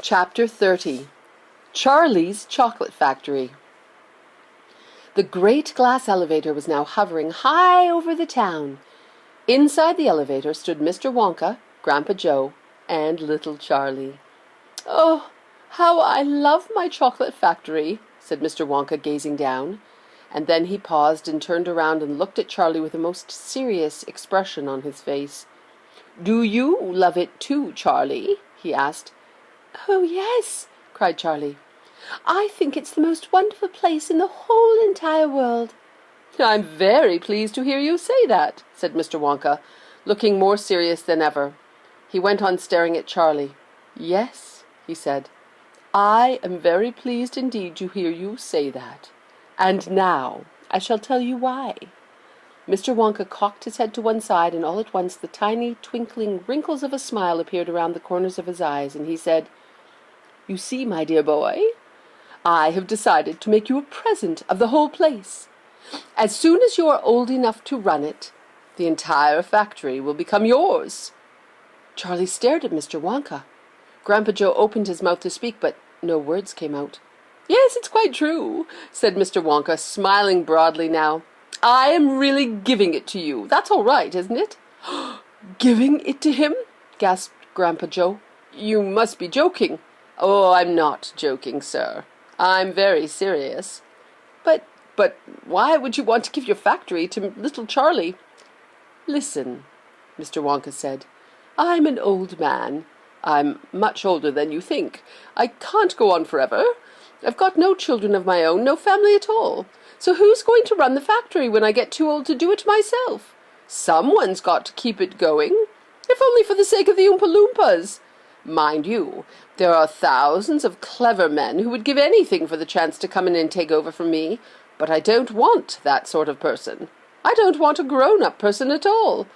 Chapter 30. Charlie's Chocolate Factory. The great glass elevator was now hovering high over the town. Inside the elevator stood Mr. Wonka, Grandpa Joe, and little Charlie. "Oh, how I love my chocolate factory," said Mr. Wonka, gazing down. And then he paused and turned around and looked at Charlie with a most serious expression on his face. "Do you love it too, Charlie?" he asked. "Oh, yes," cried Charlie. "I think it's the most wonderful place in the whole entire world." "I'm very pleased to hear you say that," said Mr. Wonka, looking more serious than ever. He went on staring at Charlie. "Yes," he said, "I am very pleased indeed to hear you say that. And now I shall tell you why." Mr. Wonka cocked his head to one side, and all at once the tiny, twinkling wrinkles of a smile appeared around the corners of his eyes, and he said, "You see, my dear boy, I have decided to make you a present of the whole place. As soon as you are old enough to run it, the entire factory will become yours." Charlie stared at Mr. Wonka. Grandpa Joe opened his mouth to speak, but no words came out. "Yes, it's quite true," said Mr. Wonka, smiling broadly now. "I am really giving it to you. That's all right, isn't it?" "Giving it to him?" gasped Grandpa Joe. "You must be joking." "Oh, I'm not joking, sir. I'm very serious." But why would you want to give your factory to little Charlie?" "Listen," Mr. Wonka said. "I'm an old man. I'm much older than you think. I can't go on forever. I've got no children of my own, no family at all. So who's going to run the factory when I get too old to do it myself? Someone's got to keep it going, if only for the sake of the Oompa Loompas. Mind you, there are thousands of clever men who would give anything for the chance to come in and take over from me, but I don't want that sort of person. I don't want a grown-up person at all.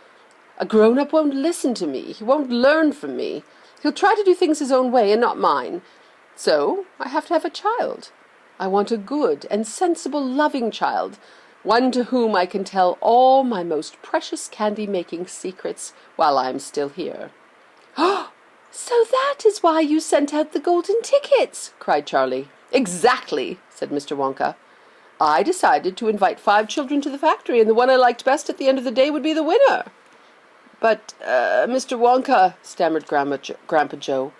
A grown-up won't listen to me. He won't learn from me. He'll try to do things his own way and not mine. So I have to have a child. I want a good and sensible, loving child, one to whom I can tell all my most precious candy-making secrets while I'm still here." "So that is why you sent out the golden tickets!" cried Charlie. "Exactly," said Mr. Wonka. "I decided to invite 5 children to the factory, and the one I liked best at the end of the day would be the winner." "But, Mr. Wonka," stammered Grandpa Joe,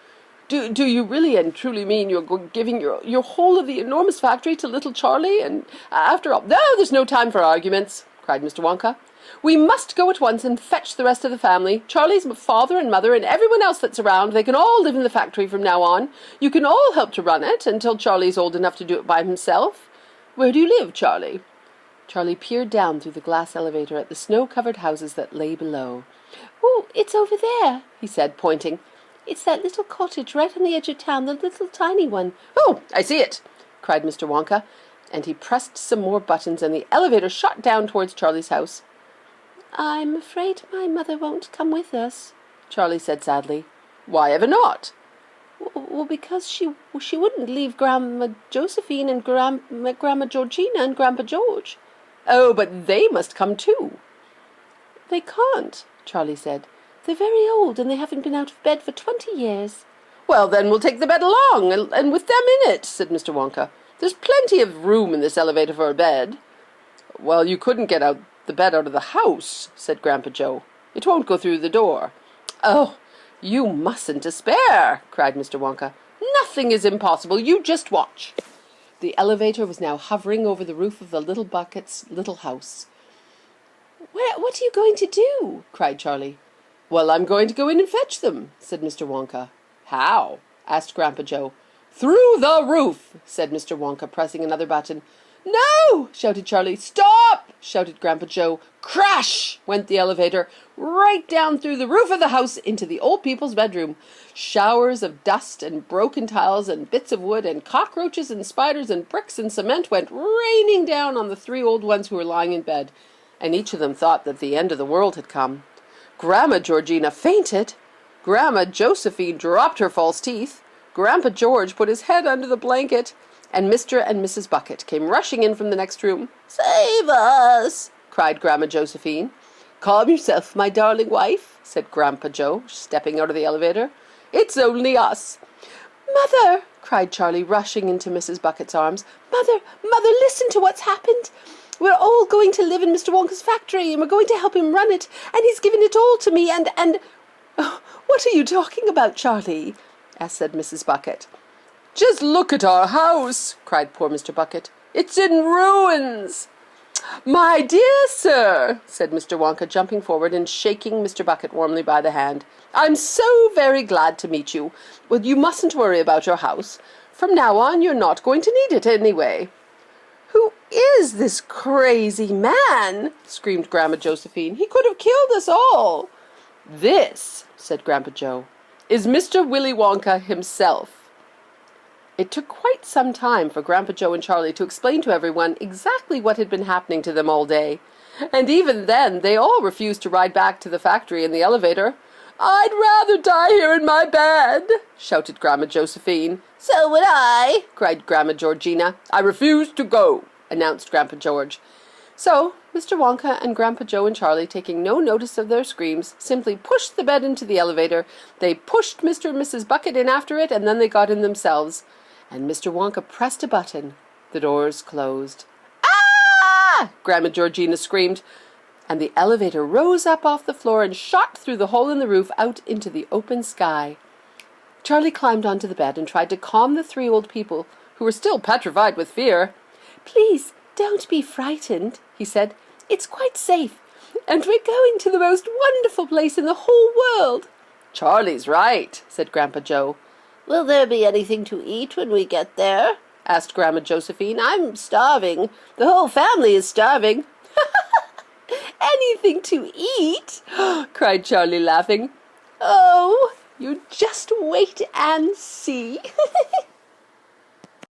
do you really and truly mean you're giving your whole of the enormous factory to little Charlie? And after all—" "No, there's no time for arguments," cried Mr. Wonka. "We must go at once and fetch the rest of the family. Charlie's father and mother and everyone else that's around. They can all live in the factory from now on. You can all help to run it until Charlie's old enough to do it by himself. Where do you live, Charlie?" Charlie peered down through the glass elevator at the snow-covered houses that lay below. "Oh, it's over there," he said, pointing. "It's that little cottage right on the edge of town, the little tiny one." "Oh, I see it!" cried Mr. Wonka, and he pressed some more buttons, and the elevator shot down towards Charlie's house. "I'm afraid my mother won't come with us," Charlie said sadly. "Why ever not?" "Well, because she wouldn't leave Grandma Josephine and Grandma Georgina and Grandpa George." "Oh, but they must come too." "They can't," Charlie said. "They're very old, and they haven't been out of bed for 20 years. "Well, then we'll take the bed along, and with them in it," said Mr. Wonka. "There's plenty of room in this elevator for a bed." "Well, you couldn't get the bed out of the house," said Grandpa Joe. "It won't go through the door." "Oh, you mustn't despair," cried Mr. Wonka. "Nothing is impossible. You just watch." The elevator was now hovering over the roof of the little Bucket's little house. "What are you going to do?" cried Charlie. "Well, I'm going to go in and fetch them," said Mr. Wonka. "How?" asked Grandpa Joe. "Through the roof," said Mr. Wonka, pressing another button. "No!" shouted Charlie. "Stop!" shouted Grandpa Joe. Crash went the elevator, right down through the roof of the house into the old people's bedroom. Showers of dust and broken tiles and bits of wood and cockroaches and spiders and bricks and cement went raining down on the 3 old ones who were lying in bed, and each of them thought that the end of the world had come. Grandma Georgina fainted. Grandma Josephine dropped her false teeth. Grandpa George put his head under the blanket, and Mr. and Mrs. Bucket came rushing in from the next room. "Save us!" cried Grandma Josephine. "Calm yourself, my darling wife," said Grandpa Joe, stepping out of the elevator. "It's only us." Mother, cried Charlie, rushing into Mrs. Bucket's arms. Mother, listen to what's happened. We're all going to live in Mr. Wonka's factory, and we're going to help him run it, and he's given it all to me, and... Oh, what are you talking about, Charlie? said Mrs. Bucket. Just look at our house, cried poor Mr. Bucket. It's in ruins. My dear sir, said Mr. Wonka, jumping forward and shaking Mr. Bucket warmly by the hand, I'm so very glad to meet you. Well, you mustn't worry about your house. From now on, you're not going to need it anyway. Who is this crazy man? Screamed Grandma Josephine. He could have killed us all. This, said Grandpa Joe, is Mr. Willy Wonka himself. It took quite some time for Grandpa Joe and Charlie to explain to everyone exactly what had been happening to them all day. And even then, they all refused to ride back to the factory in the elevator. I'd rather die here in my bed, shouted Grandma Josephine. So would I, cried Grandma Georgina. I refuse to go, announced Grandpa George. So, Mr. Wonka and Grandpa Joe and Charlie, taking no notice of their screams, simply pushed the bed into the elevator. They pushed Mr. and Mrs. Bucket in after it, and then they got in themselves. And Mr. Wonka pressed a button. The doors closed. Ah! Grandma Georgina screamed, and the elevator rose up off the floor and shot through the hole in the roof out into the open sky. Charlie climbed onto the bed and tried to calm the three old people, who were still petrified with fear. Please, don't be frightened, he said. It's quite safe, and we're going to the most wonderful place in the whole world. Charlie's right, said Grandpa Joe. Will there be anything to eat when we get there? Asked Grandma Josephine. I'm starving. The whole family is starving. Anything to eat? cried Charlie, laughing. Oh, you just wait and see.